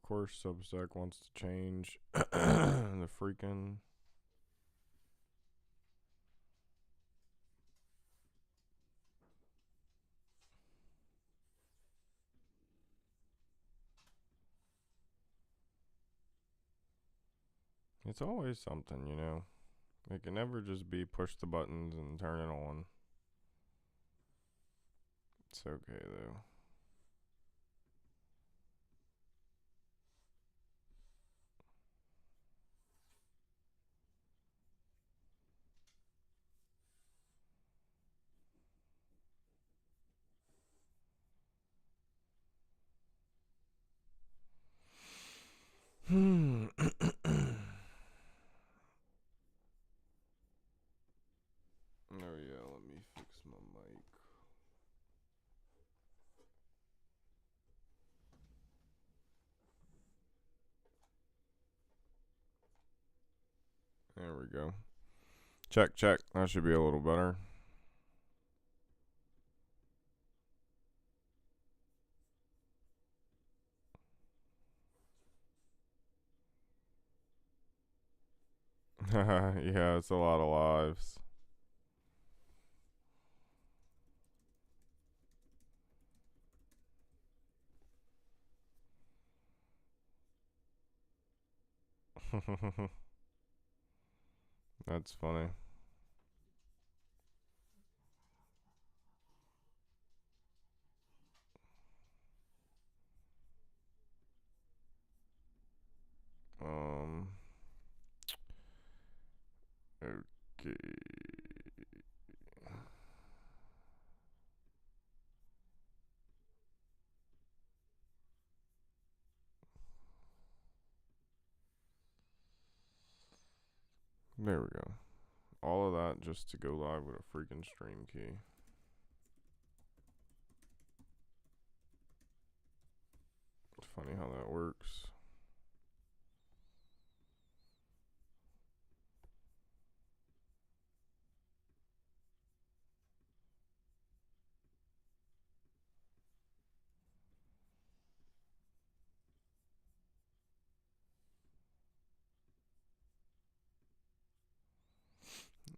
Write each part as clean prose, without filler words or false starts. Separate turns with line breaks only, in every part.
course Substack wants to change the freaking... It's always something, you know. It can never just be push the buttons and turn it on. It's okay, though. Oh yeah, let me fix my mic. There we go. Check, check. That should be a little better. Yeah, it's a lot of lives. That's funny. Um. Okay. There we go. All of that just to go live with a freaking stream key. It's funny how that works.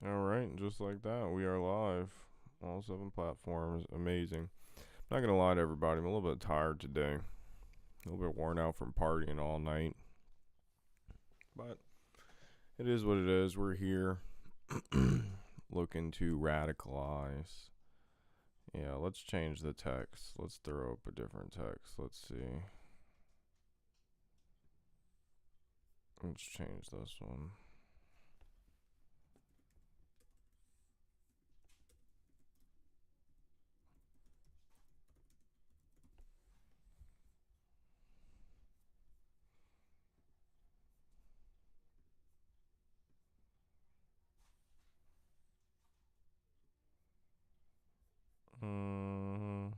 Alright, just like that, we are live. All 7 platforms. Amazing. Not gonna lie to everybody, I'm a little bit tired today. A little bit worn out from partying all night. But it is what it is. We're here looking to radicalize. Yeah, let's change the text. Let's throw up a different text. Let's see. Let's change this one. Mm,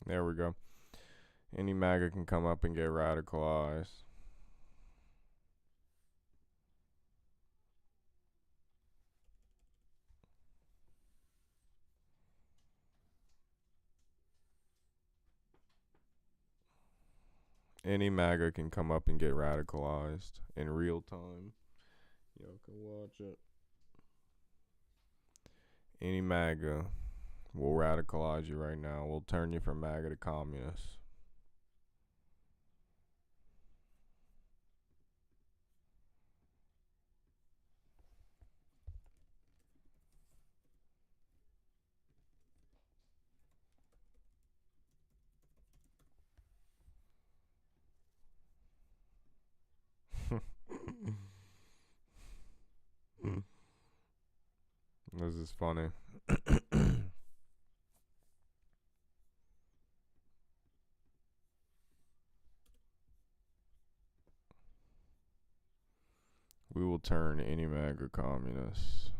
there we go. Any MAGA can come up and get radicalized. Any MAGA can come up and get radicalized in real time. Y'all can watch it. Any MAGA will radicalize you right now. We'll turn you from MAGA to communist. This is funny. We will turn any MAGA communists.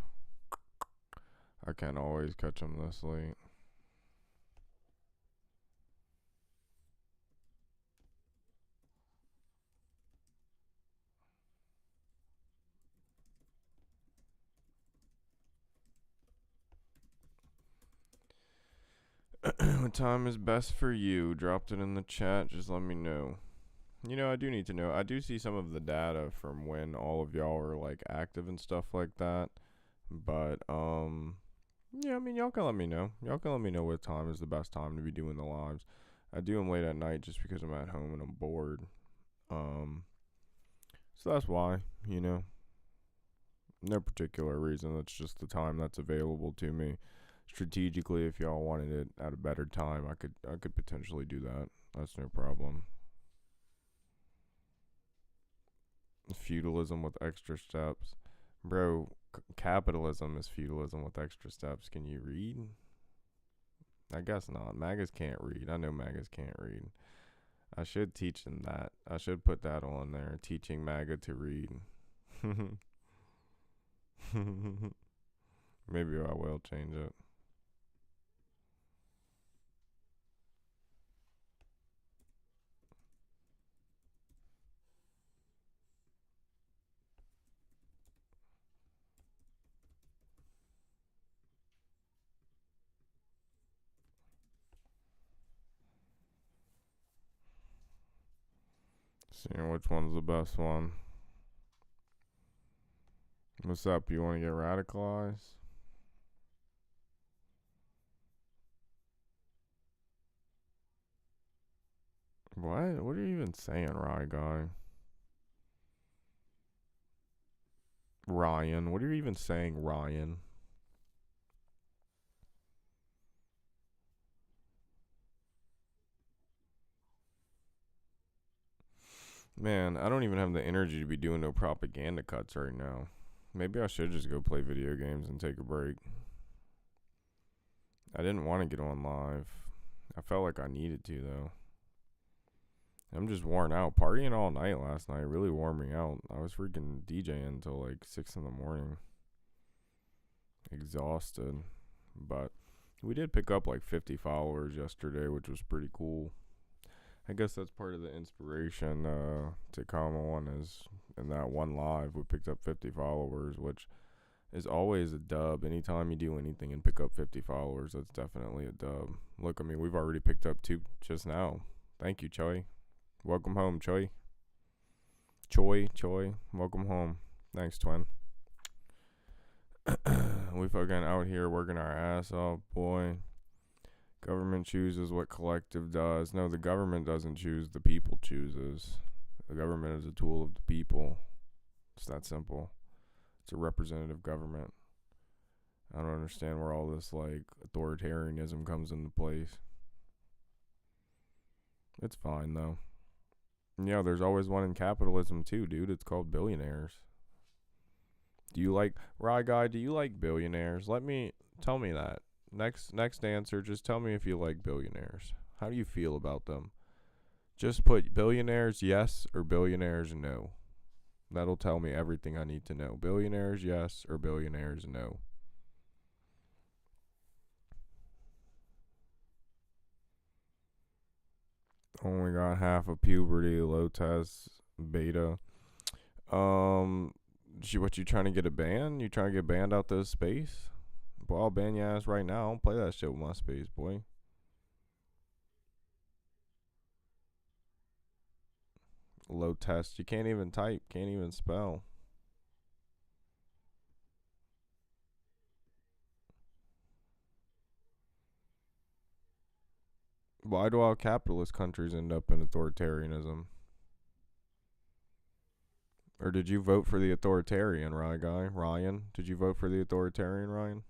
I can't always catch them this late. What time is best for you? Dropped it in the chat. Just let me know. You know, I do need to know. I do see some of the data from when all of y'all are like active and stuff like that. But yeah, I mean, y'all can let me know. Y'all can let me know what time is the best time to be doing the lives. I do them late at night just because I'm at home and I'm bored. So that's why, you know. No particular reason. That's just the time that's available to me. Strategically, if y'all wanted it at a better time, I could potentially do that. That's no problem. Feudalism with extra steps. Bro, capitalism is feudalism with extra steps. Can you read? I guess not. Magas can't read. I know Magas can't read. I should teach them that. I should put that on there. Teaching MAGA to read. Maybe I will change it. Seeing which one's the best one. What's up? You want to get radicalized? What? What are you even saying, Rye Guy? Ryan. What are you even saying, Ryan? Man, I don't even have the energy to be doing no propaganda cuts right now. Maybe I should just go play video games and take a break. I didn't want to get on live. I felt like I needed to, though. I'm just worn out. Partying all night last night really wore me out. I was freaking DJing until like 6 in the morning. Exhausted. But we did pick up like 50 followers yesterday, which was pretty cool. I guess that's part of the inspiration to come on is in that one live we picked up 50 followers, which is always a dub. Anytime you do anything and pick up 50 followers, that's definitely a dub. Look, I mean, we've already picked up 2 just now. Thank you, Choi. Welcome home, Choi. Choi. Welcome home. Thanks, twin. We fucking out here working our ass off, boy. Government chooses what collective does. No, the government doesn't choose. The people chooses. The government is a tool of the people. It's that simple. It's a representative government. I don't understand where all this like authoritarianism comes into place. It's fine though. Yeah, there's always one in capitalism too, dude. It's called billionaires. Do you like Rye Guy? Do you like billionaires? Tell me that. Next answer, just tell me if you like billionaires. How do you feel about them? Just put billionaires yes or billionaires no. That'll tell me everything I need to know. Billionaires yes or billionaires no. Only got half of puberty, low test, beta. What you trying to get a ban? You trying to get banned out this space? Boy, I'll ban your ass right now. Don't play that shit with my space, boy. Low test. You can't even type. Can't even spell. Why do all capitalist countries end up in authoritarianism? Or did you vote for the authoritarian, Ryan? Did you vote for the authoritarian, Ryan?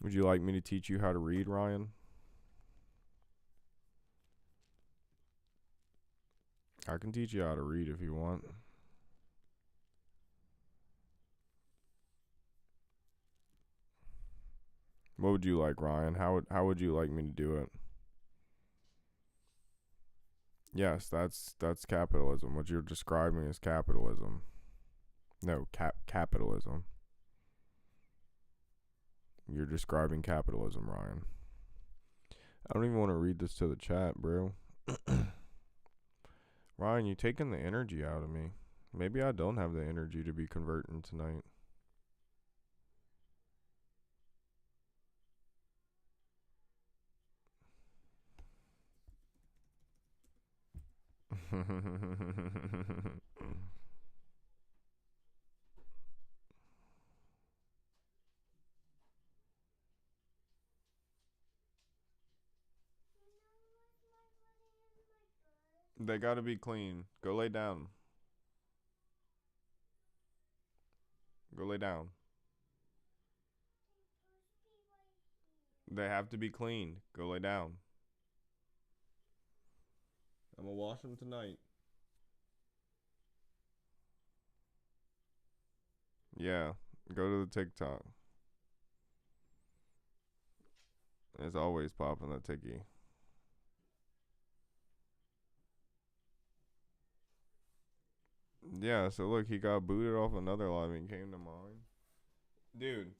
Would you like me to teach you how to read, Ryan? I can teach you how to read if you want. What would you like, Ryan? How would you like me to do it? Yes, that's capitalism. What you're describing is capitalism. No, capitalism. You're describing capitalism, Ryan. I don't even want to read this to the chat, bro. Ryan, you taking the energy out of me. Maybe I don't have the energy to be converting tonight. They gotta be clean. Go lay down. Go lay down. They have to be cleaned. Go lay down. I'm gonna wash them tonight. Yeah. Go to the TikTok. It's always popping the Tiki. Yeah, so look, he got booted off another live and came to mine. Dude.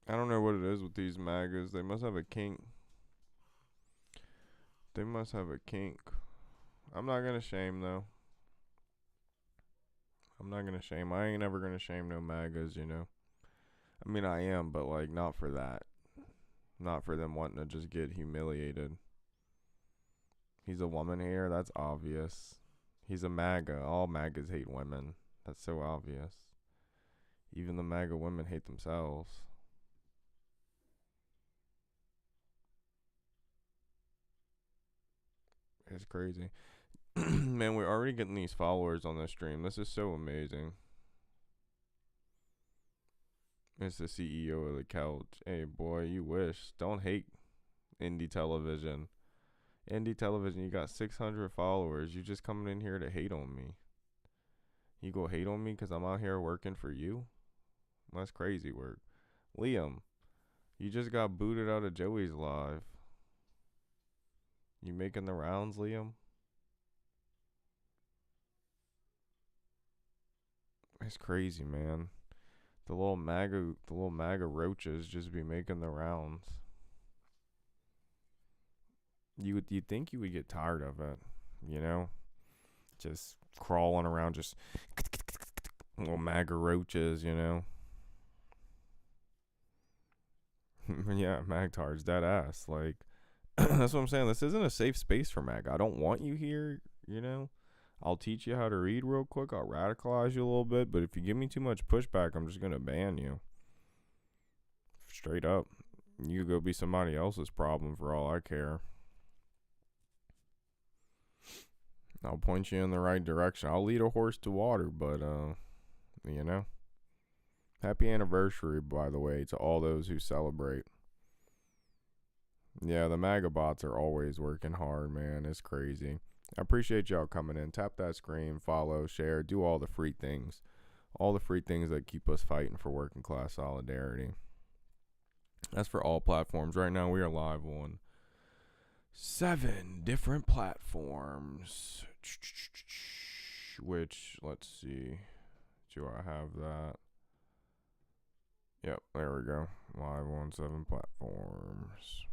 I don't know what it is with these MAGAs. They must have a kink. They must have a kink. I'm not gonna shame though. I'm not gonna shame. I ain't ever gonna shame no MAGAs, you know. I mean, I am, but like not for that. Not for them wanting to just get humiliated. He's a woman here. That's obvious. He's a MAGA. All MAGAs hate women. That's so obvious. Even the MAGA women hate themselves. It's crazy. Man, we're already getting these followers on this stream. This is so amazing. It's the CEO of the couch. Hey, boy, you wish. Don't hate indie television. Indie television, you got 600 followers. You just coming in here to hate on me. You go hate on me because I'm out here working for you? That's crazy work. Liam, you just got booted out of Joey's live. You making the rounds, Liam? It's crazy, man. The little MAGA roaches just be making the rounds. You'd think you would get tired of it, you know? Just crawling around, just little MAGA roaches, you know? Yeah, Magtards, dead ass. Like, that's what I'm saying. This isn't a safe space for MAGA. I don't want you here, you know? I'll teach you how to read real quick. I'll radicalize you a little bit. But if you give me too much pushback, I'm just going to ban you. Straight up. You could go be somebody else's problem for all I care. I'll point you in the right direction. I'll lead a horse to water, but, you know. Happy anniversary, by the way, to all those who celebrate. Yeah, the MAGA bots are always working hard, man. It's crazy. I appreciate y'all coming in. Tap that screen, follow, share, do all the free things. All the free things that keep us fighting for working class solidarity. That's for all platforms. Right now, we are live on 7 different platforms. Which, let's see. Do I have that? Yep, there we go. Live on 7 platforms.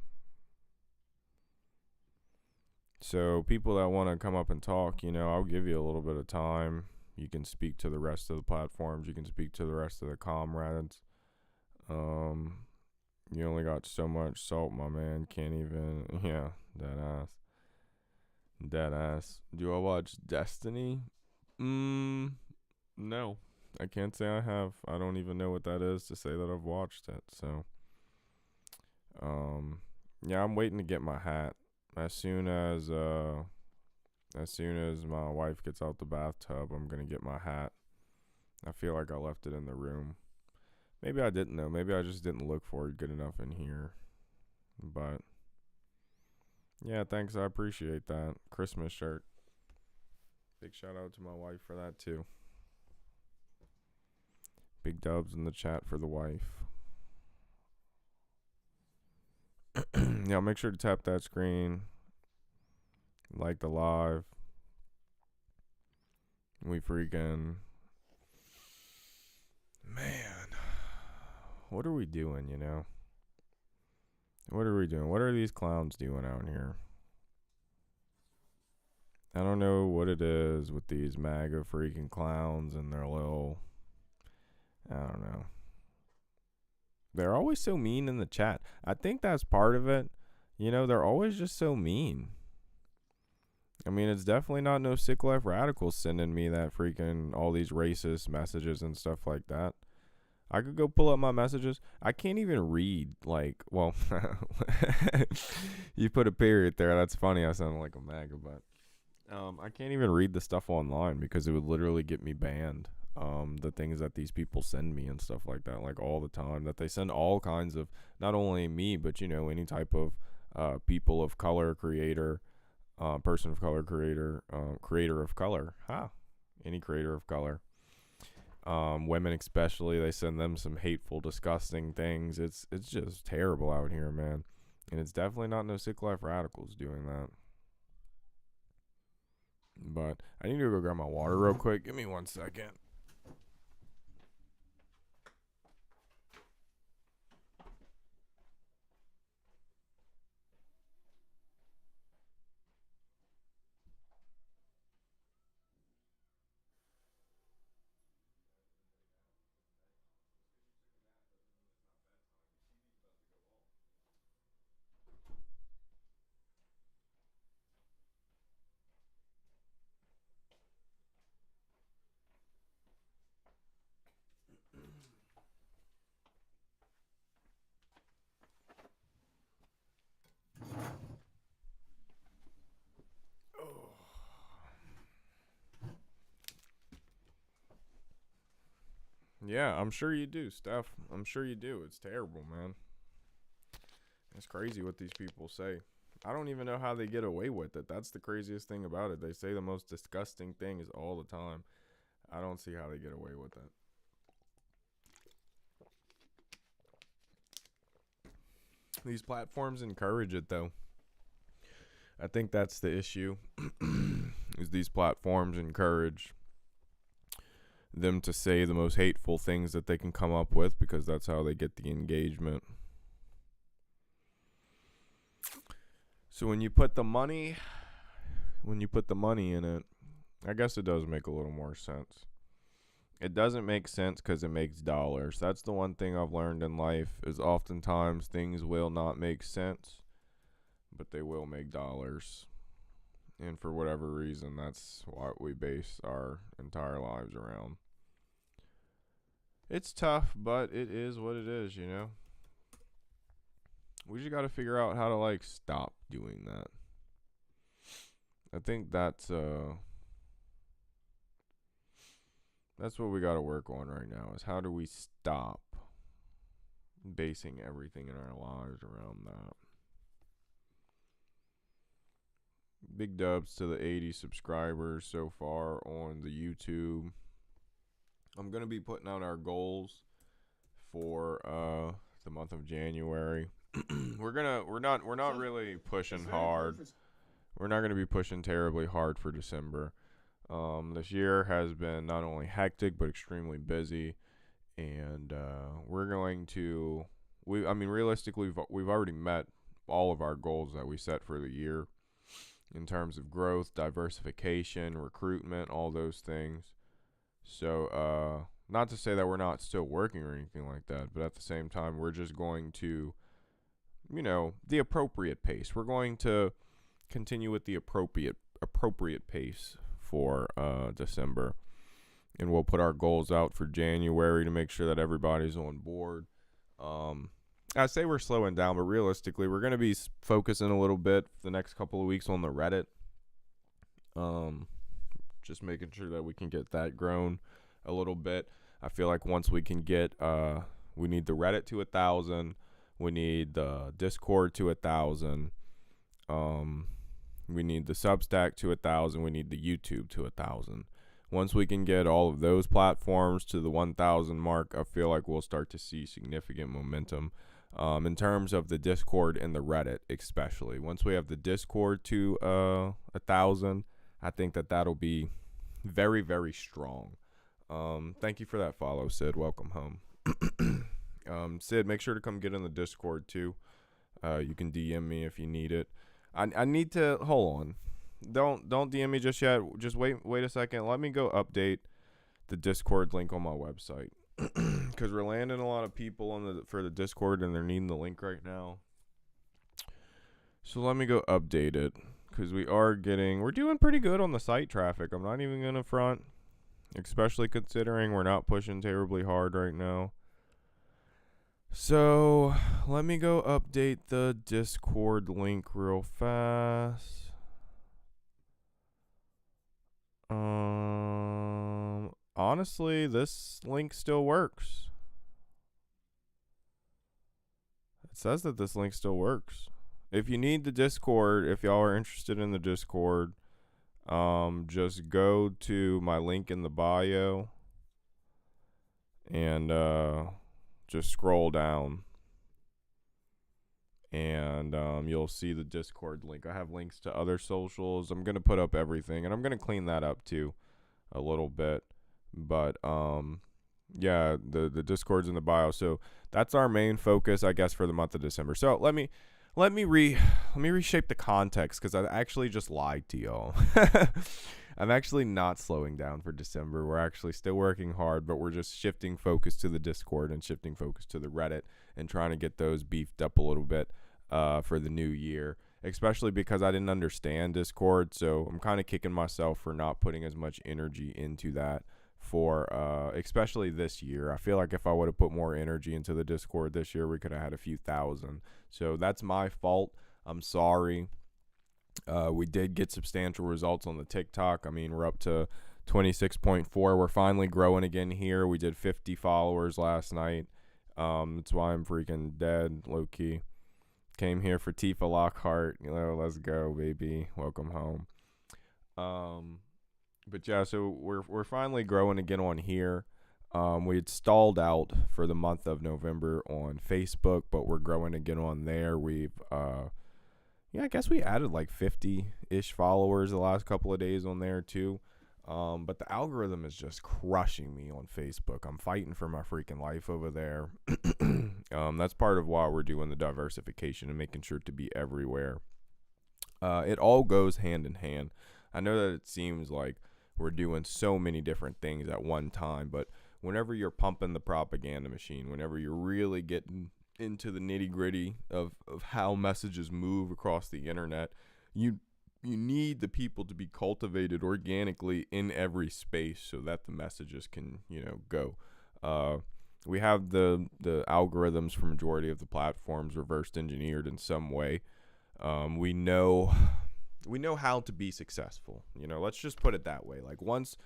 So people that want to come up and talk, you know, I'll give you a little bit of time. You can speak to the rest of the platforms. You can speak to the rest of the comrades. You only got so much salt, my man. Can't even, yeah, dead ass. Dead ass. Do I watch Destiny? No. I can't say I have. I don't even know what that is to say that I've watched it. So, yeah, I'm waiting to get my hat. As soon as my wife gets out the bathtub, I'm gonna get my hat. I feel like I left it in the room. Maybe I didn't though. Maybe I just didn't look for it good enough in here. But yeah, thanks. I appreciate that. Christmas shirt. Big shout out to my wife for that too. Big dubs in the chat for the wife. Yeah, make sure to tap that screen. Like the live. We freaking... Man. What are we doing, you know? What are we doing? What are these clowns doing out here? I don't know what it is with these MAGA freaking clowns and their little I don't know. They're always so mean in the chat. I think that's part of it. They're always just so mean. I mean, it's definitely not no sick life radicals sending me that freaking all these racist messages and stuff like that. I could go pull up my messages. I can't even read, well, you put a period there. That's funny. I sound like a MAGA, but I can't even read the stuff online because it would literally get me banned. The things that these people send me and stuff like that, like all the time, that they send all kinds of, not only me, but, any type of people of color creator, person of color creator, creator of color, any creator of color. Women especially, they send them some hateful, disgusting things. It's just terrible out here, man. And it's definitely not no sick life radicals doing that. But I need to go grab my water real quick. Give me 1 second. Yeah, I'm sure you do, Steph. I'm sure you do. It's terrible, man. It's crazy what these people say. I don't even know how they get away with it. That's the craziest thing about it. They say the most disgusting things all the time. I don't see how they get away with it. These platforms encourage it, though. I think that's the issue. Is these platforms encourage them to say the most hateful things that they can come up with because that's how they get the engagement. So when you put the money in it, I guess it does make a little more sense. It doesn't make sense because it makes dollars. That's the one thing I've learned in life is oftentimes things will not make sense, but they will make dollars. And for whatever reason, that's what we base our entire lives around. It's tough, but it is what it is, We just got to figure out how to, stop doing that. I think that's what we got to work on right now is how do we stop basing everything in our lives around that. Big dubs to the 80 subscribers so far on the YouTube. I'm going to be putting out our goals for the month of January. We're not really pushing hard. We're not going to be pushing terribly hard for December. This year has been not only hectic but extremely busy, and we're going to. Realistically, we've already met all of our goals that we set for the year, in terms of growth, diversification, recruitment, all those things. So, not to say that we're not still working or anything like that, but at the same time, we're just going to, the appropriate pace. We're going to continue with the appropriate pace for December, and we'll put our goals out for January to make sure that everybody's on board. I say we're slowing down, but realistically, we're going to be focusing a little bit the next couple of weeks on the Reddit. Just making sure that we can get that grown a little bit. I feel like once we can get, we need the Reddit to 1,000. We need the Discord to 1,000. We need the Substack to 1,000. We need the YouTube to 1,000. Once we can get all of those platforms to the 1,000 mark, I feel like we'll start to see significant momentum. In terms of the Discord and the Reddit especially. Once we have the Discord to 1,000, I think that'll be very, very strong. Thank you for that follow, Sid. Welcome home. Sid, make sure to come get in the Discord too. You can DM me if you need it. I need to, hold on. Don't DM me just yet. Just wait a second. Let me go update the Discord link on my website. because we're landing a lot of people for the Discord, and they're needing the link right now. So let me go update it, because we're doing pretty good on the site traffic. I'm not even going to front, especially considering we're not pushing terribly hard right now. So let me go update the Discord link real fast. Honestly, this link still works. It says that this link still works. If you need the Discord, if y'all are interested in the Discord, just go to my link in the bio and just scroll down, and you'll see the Discord link. I have links to other socials. I'm gonna put up everything, and I'm gonna clean that up too a little bit. But yeah, the Discord's in the bio. So that's our main focus, I guess, for the month of December. So let me reshape the context, because I actually just lied to y'all. I'm actually not slowing down for December. We're actually still working hard, but we're just shifting focus to the Discord and shifting focus to the Reddit and trying to get those beefed up a little bit for the new year, especially because I didn't understand Discord. So I'm kind of kicking myself for not putting as much energy into that for especially this year. I feel like if I would have put more energy into the Discord this year, we could have had a few thousand. So that's my fault. I'm sorry. We did get substantial results on the TikTok. I mean, we're up to 26.4. We're finally growing again here. We did 50 followers last night. That's why I'm freaking dead, low key. Came here for Tifa Lockhart. Let's go, baby. Welcome home. But yeah, so we're finally growing again on here. We had stalled out for the month of November on Facebook, but we're growing again on there. We've I guess we added like 50-ish followers the last couple of days on there too. But the algorithm is just crushing me on Facebook. I'm fighting for my freaking life over there. That's part of why we're doing the diversification and making sure to be everywhere. It all goes hand in hand. I know that it seems like we're doing so many different things at one time, but whenever you're pumping the propaganda machine, whenever you're really getting into the nitty-gritty of how messages move across the internet, you need the people to be cultivated organically in every space so that the messages can go. We have the algorithms for majority of the platforms reversed engineered in some way. We know how to be successful. Let's just put it that way. Like once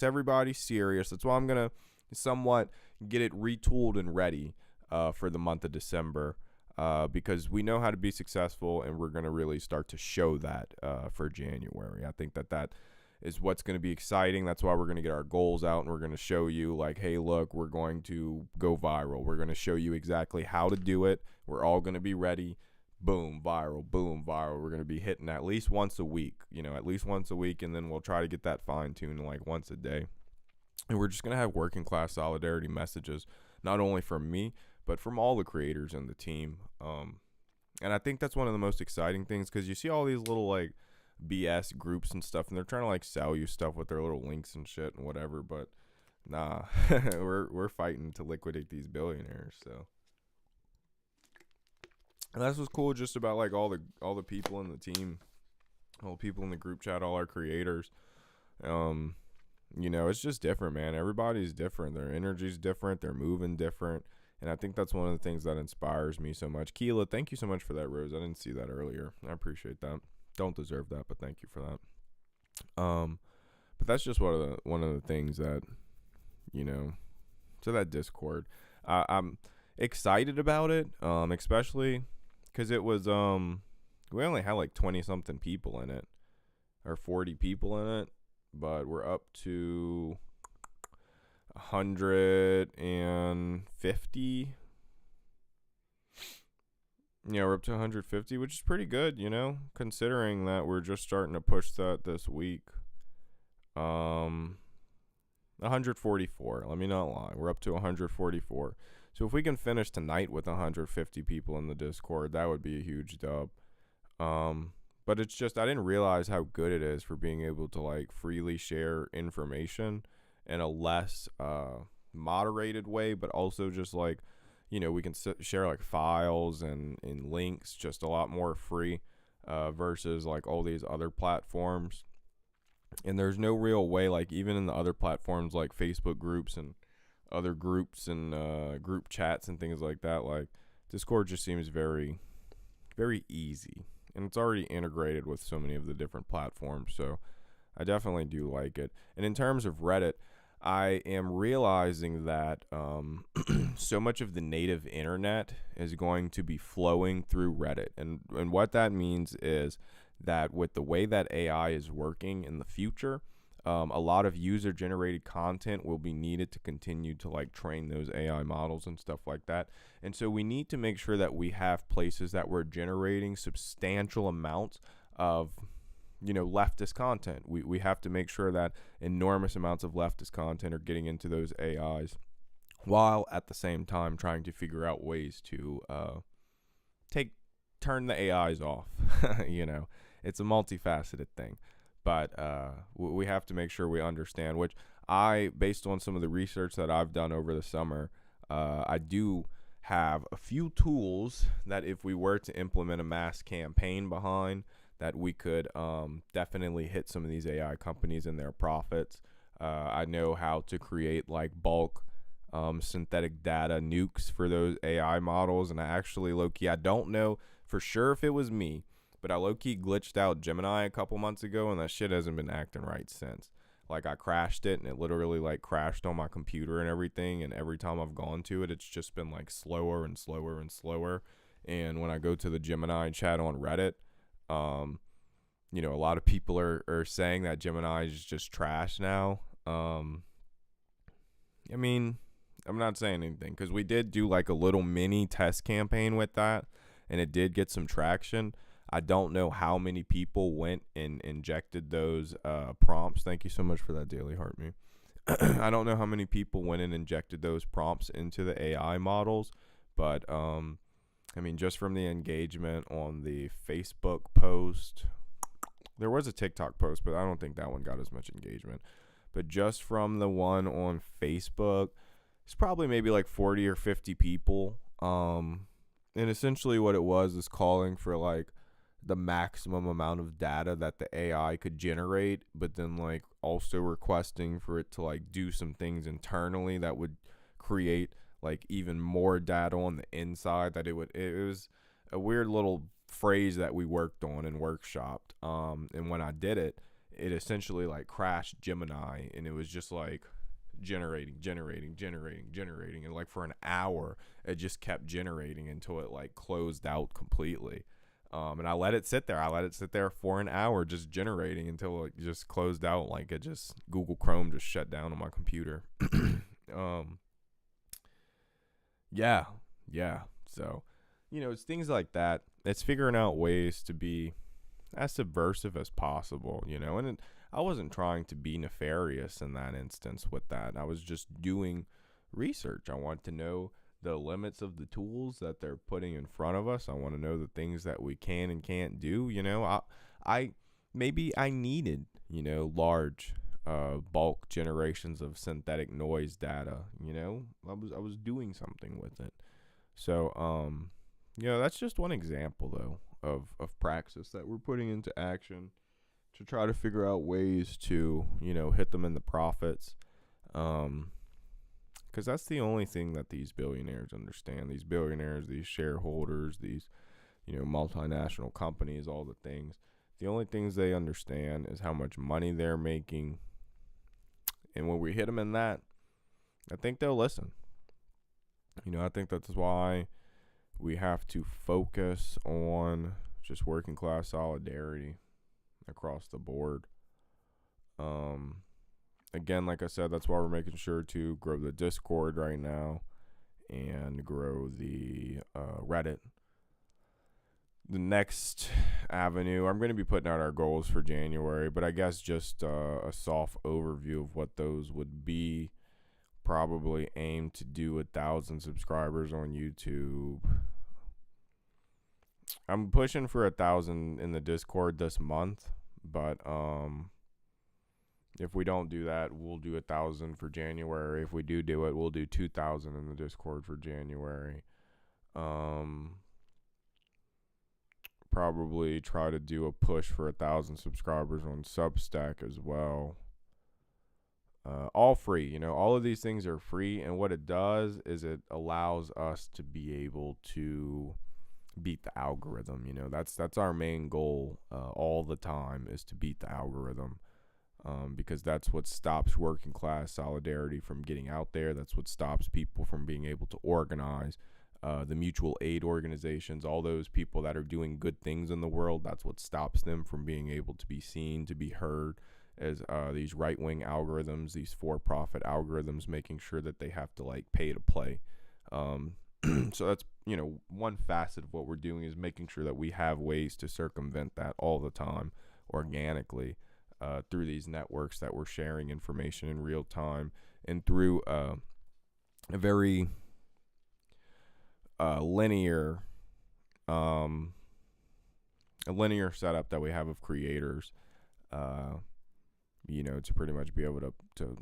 everybody's serious, that's why I'm gonna somewhat get it retooled and ready for the month of December, because we know how to be successful, and we're gonna really start to show that for January. I think that is what's going to be exciting. That's why we're going to get our goals out, and we're going to show you like, hey, look, we're going to go viral. We're going to show you exactly how to do it. We're all going to be ready. Boom, viral, boom, viral. We're going to be hitting at least once a week, and then we'll try to get that fine-tuned like once a day. And we're just going to have working class solidarity messages, not only from me, but from all the creators in the team. And I think that's one of the most exciting things, because you see all these little like BS groups and stuff, and they're trying to like sell you stuff with their little links and shit and whatever. But nah, we're fighting to liquidate these billionaires. So. And that's what's cool just about like all the people in the team, all the people in the group chat, all our creators. It's just different, man. Everybody's different. Their energy's different. They're moving different. And I think that's one of the things that inspires me so much. Keela, thank you so much for that, Rose. I didn't see that earlier. I appreciate that. Don't deserve that, but thank you for that. But that's just one of the things that, to that Discord. I'm excited about it, especially because it was we only had like 20 something people in it, or 40 people in it, but we're up to 150. Yeah, we're up to 150, which is pretty good, considering that we're just starting to push that this week. 144. Let me not lie. We're up to 144. So if we can finish tonight with 150 people in the Discord, that would be a huge dub. But it's just, I didn't realize how good it is for being able to like freely share information in a less moderated way, but also just like, we can share like files and links just a lot more free versus like all these other platforms. And there's no real way, like even in the other platforms like Facebook groups and other groups and group chats and things like that, like Discord just seems very, very easy. And it's already integrated with so many of the different platforms. So I definitely do like it. And in terms of Reddit, I am realizing that so much of the native internet is going to be flowing through Reddit. And what that means is that with the way that AI is working in the future, a lot of user-generated content will be needed to continue to like train those AI models and stuff like that. And so we need to make sure that we have places that we're generating substantial amounts of leftist content. We have to make sure that enormous amounts of leftist content are getting into those AIs, while at the same time trying to figure out ways to turn the AIs off. It's a multifaceted thing, but we have to make sure we understand, which based on some of the research that I've done over the summer, I do have a few tools that if we were to implement a mass campaign behind, that we could definitely hit some of these AI companies and their profits. I know how to create like bulk synthetic data nukes for those AI models. And I actually, low-key, I don't know for sure if it was me, but I low-key glitched out Gemini a couple months ago, and that shit hasn't been acting right since. Like, I crashed it, and it literally like crashed on my computer and everything. And every time I've gone to it, it's just been like slower and slower and slower. And when I go to the Gemini chat on Reddit, a lot of people are saying that Gemini is just trash now. I mean, I'm not saying anything because we did do like a little mini test campaign with that, and it did get some traction. I don't know how many people went and injected those prompts. Thank you so much for that, Daily Heart Me. I don't know how many people went and injected those prompts into the AI models, but just from the engagement on the Facebook post, there was a TikTok post, but I don't think that one got as much engagement. But just from the one on Facebook, it's probably maybe like 40 or 50 people. And essentially what it was is calling for like the maximum amount of data that the AI could generate, but then like also requesting for it to like do some things internally that would create like even more data on the inside. That it was a weird little phrase that we worked on and workshopped. And when I did it, it essentially like crashed Gemini, and it was just like generating, and like for an hour it just kept generating until it like closed out completely. And I let it sit there for an hour just generating until it just closed out. Like Google Chrome just shut down on my computer. Yeah. So, it's things like that. It's figuring out ways to be as subversive as possible, and I wasn't trying to be nefarious in that instance with that. I was just doing research. I want to know the limits of the tools that they're putting in front of us. I want to know the things that we can and can't do. I needed, large bulk generations of synthetic noise data. I was doing something with it. So that's just one example though of praxis that we're putting into action to try to figure out ways to hit them in the profits. Because that's the only thing that these billionaires understand. These billionaires, these shareholders, these, multinational companies, all the things. The only things they understand is how much money they're making. And when we hit them in that, I think they'll listen. I think that's why we have to focus on just working class solidarity across the board. Again, like I said, that's why we're making sure to grow the Discord right now and grow the Reddit. The next avenue, I'm going to be putting out our goals for January, but I guess just a soft overview of what those would be. Probably aim to do 1,000 subscribers on YouTube. I'm pushing for 1,000 in the Discord this month, but If we don't do that, we'll do 1,000 for January. If we do it, we'll do 2,000 in the Discord for January. Probably try to do a push for 1,000 subscribers on Substack as well. All free, you know, all of these things are free, and what it does is it allows us to be able to beat the algorithm. You know, that's our main goal all the time, is to beat the algorithm, because that's what stops working class solidarity from getting out there. That's what stops people from being able to organize. The mutual aid organizations, all those people that are doing good things in the world, that's what stops them from being able to be seen, to be heard, as these right-wing algorithms, these for-profit algorithms, making sure that they have to like pay to play. So that's, you know, one facet of what we're doing, is making sure that we have ways to circumvent that all the time organically, through these networks that we're sharing information in real time, and through a very linear setup that we have of creators, you know, to pretty much be able to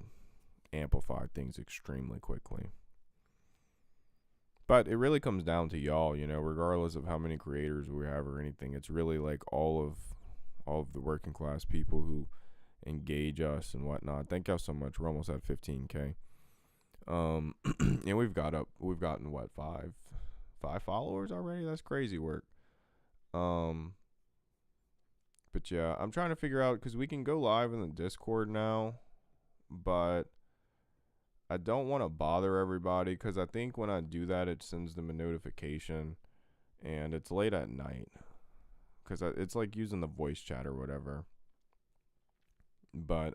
amplify things extremely quickly. But it really comes down to y'all, you know, regardless of how many creators we have or anything. It's really like all of the working class people who engage us and whatnot. Thank y'all so much. We're almost at 15K. And we've gotten what, five followers already? That's crazy work. But yeah, I'm trying to figure out, because we can go live in the Discord now, but I don't want to bother everybody, because I think when I do that, it sends them a notification, and it's late at night, because it's like using the voice chat or whatever. But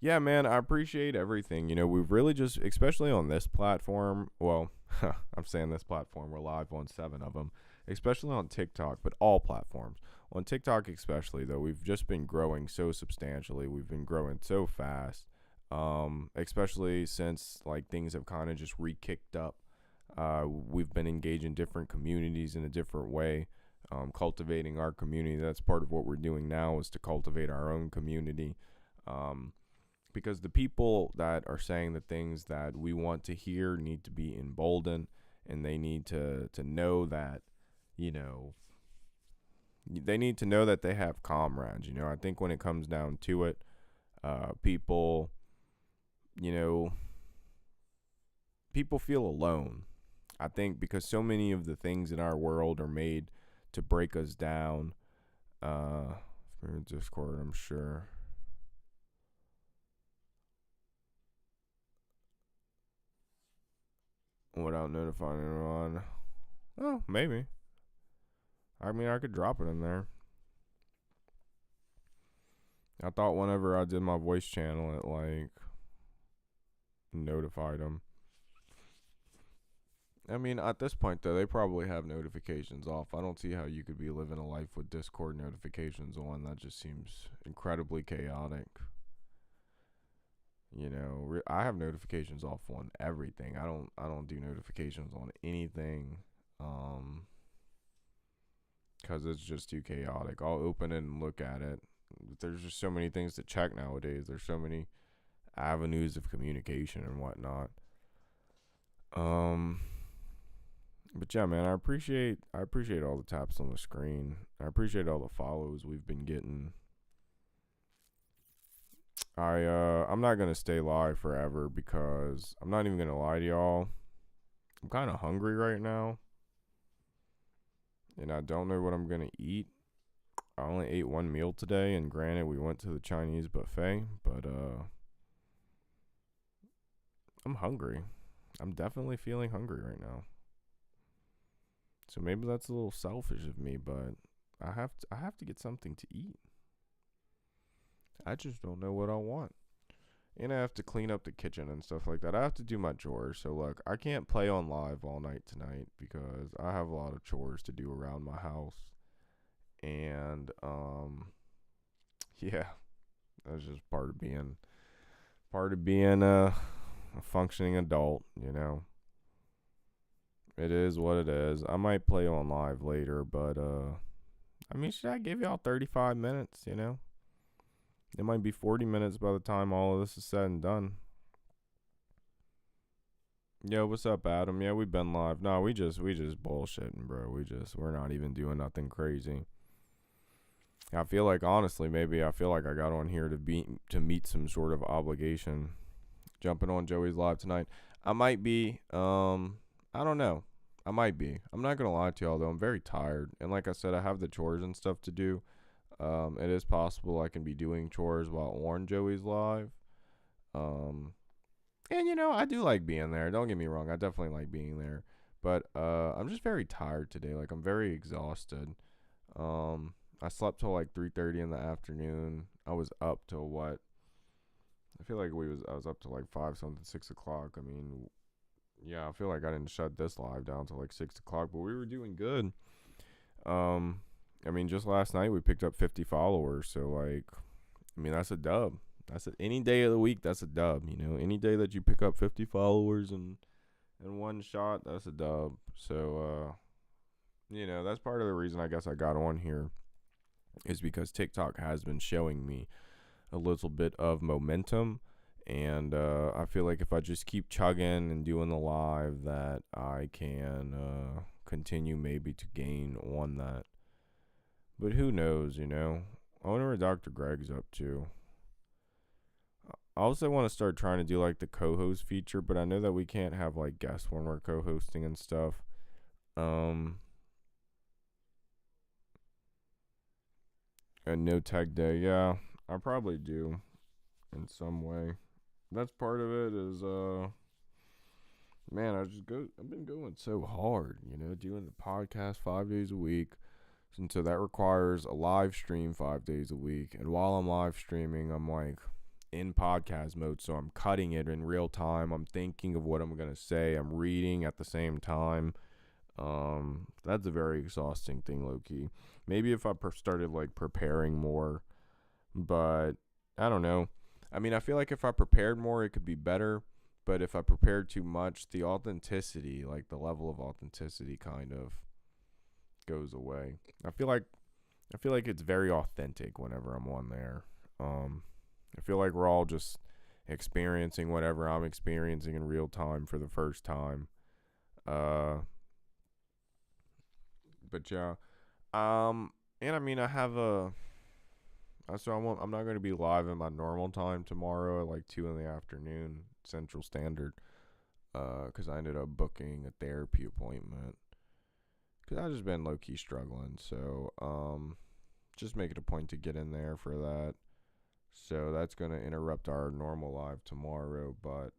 yeah, man, I appreciate everything. You know, we've really just, especially on this platform, well, I'm saying this platform, we're live on 7 of them, especially on TikTok, but all platforms. On TikTok especially, though, we've just been growing so substantially. We've been growing so fast, especially since, like, things have kind of just re-kicked up. We've been engaging different communities in a different way, cultivating our community. That's part of what we're doing now, is to cultivate our own community. Because the people that are saying the things that we want to hear need to be emboldened, and they need to know that, you know, they need to know that they have comrades. You know, I think when it comes down to it, people, you know, people feel alone. I think because so many of the things in our world are made to break us down. Through Discord, I'm sure. Without notifying anyone. Oh, maybe. I mean, I could drop it in there. I thought whenever I did my voice channel, it like notified them. I mean, at this point, though, they probably have notifications off. I don't see how you could be living a life with Discord notifications on. That just seems incredibly chaotic. You know, I have notifications off on everything. I don't do notifications on anything, because it's just too chaotic. I'll open it and look at it. There's just so many things to check nowadays. There's so many avenues of communication and whatnot. But yeah, man, I appreciate all the taps on the screen. I appreciate all the follows we've been getting. I'm not gonna stay live forever, because I'm not even gonna lie to y'all. I'm kind of hungry right now, and I don't know what I'm gonna eat. I only ate one meal today, and granted, we went to the Chinese buffet, but I'm hungry. I'm definitely feeling hungry right now. So maybe that's a little selfish of me, but I have to get something to eat. I just don't know what I want. And I have to clean up the kitchen and stuff like that. I have to do my chores. So, look, I can't play on live all night tonight, because I have a lot of chores to do around my house. And, yeah, that's just part of being a functioning adult, you know. It is what it is. I might play on live later, but, I mean, should I give y'all 35 minutes, you know? It might be 40 minutes by the time all of this is said and done. Yo, what's up, Adam? Yeah, we've been live. No, we just bullshitting, bro. We're not even doing nothing crazy. I feel like, honestly, maybe I feel like I got on here to meet some sort of obligation. Jumping on Joey's live tonight. I might be. I don't know. I might be. I'm not gonna lie to y'all though. I'm very tired, and like I said, I have the chores and stuff to do. It is possible I can be doing chores while on Joey's live. Um, and I do like being there. Don't get me wrong. I definitely like being there. But I'm just very tired today. Like I'm very exhausted. I slept till like 3:30 in the afternoon. I was up till what? I feel like I was up till like 5 something, 6 o'clock. I mean, yeah, I feel like I didn't shut this live down till like 6 o'clock, but we were doing good. I mean, just last night we picked up 50 followers, so like, I mean, that's a dub. Any day of the week, that's a dub. Any day that you pick up 50 followers in one shot, that's a dub. So, that's part of the reason I guess I got on here is because TikTok has been showing me a little bit of momentum, and I feel like if I just keep chugging and doing the live, that I can continue maybe to gain on that. But who knows, I wonder what Dr. Greg's up to. I also want to start trying to do like the co-host feature, but I know that we can't have like guests when we're co-hosting and stuff. And no tech day, yeah, I probably do in some way. That's part of it is man, I've been going so hard, doing the podcast 5 days a week. And so that requires a live stream 5 days a week. And while I'm live streaming, I'm like in podcast mode. So I'm cutting it in real time. I'm thinking of what I'm going to say. I'm reading at the same time. That's a very exhausting thing, low key. Maybe if I started like preparing more, but I don't know. I mean, I feel like if I prepared more, it could be better. But if I prepared too much, the authenticity, like the level of authenticity kind of goes away. I feel like it's very authentic whenever I'm on there. I feel like we're all just experiencing whatever I'm experiencing in real time for the first time. But yeah. And I mean, I have I'm not going to be live in my normal time tomorrow at like 2 in the afternoon Central Standard. Because I ended up booking a therapy appointment. Because I've just been low-key struggling. So, just make it a point to get in there for that. So that's going to interrupt our normal live tomorrow. But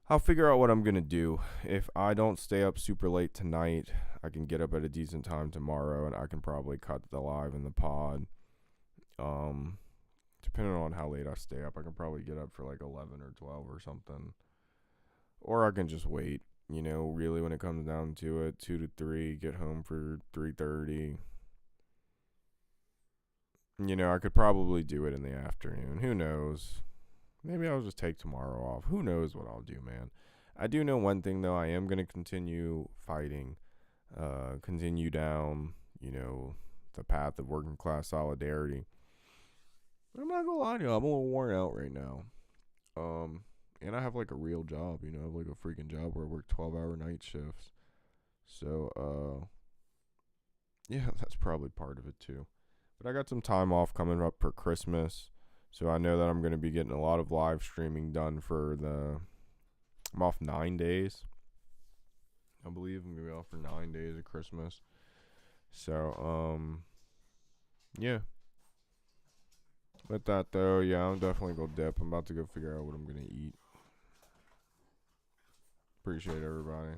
I'll figure out what I'm going to do. If I don't stay up super late tonight, I can get up at a decent time tomorrow. And I can probably cut the live in the pod. Depending on how late I stay up, I can probably get up for like 11 or 12 or something. Or I can just wait. Really when it comes down to it, 2 to 3, get home for 3:30. I could probably do it in the afternoon. Who knows? Maybe I'll just take tomorrow off. Who knows what I'll do, man. I do know one thing, though. I am going to continue fighting. Continue down, the path of working class solidarity. But I'm not going to lie to you. I'm a little worn out right now. And I have like a real job, I have like a freaking job where I work 12-hour night shifts. So, yeah, that's probably part of it too. But I got some time off coming up for Christmas. So I know that I'm going to be getting a lot of live streaming done I'm off 9 days. I believe I'm going to be off for 9 days of Christmas. So, yeah. With that though, yeah, I'm definitely going to dip. I'm about to go figure out what I'm going to eat. Appreciate everybody.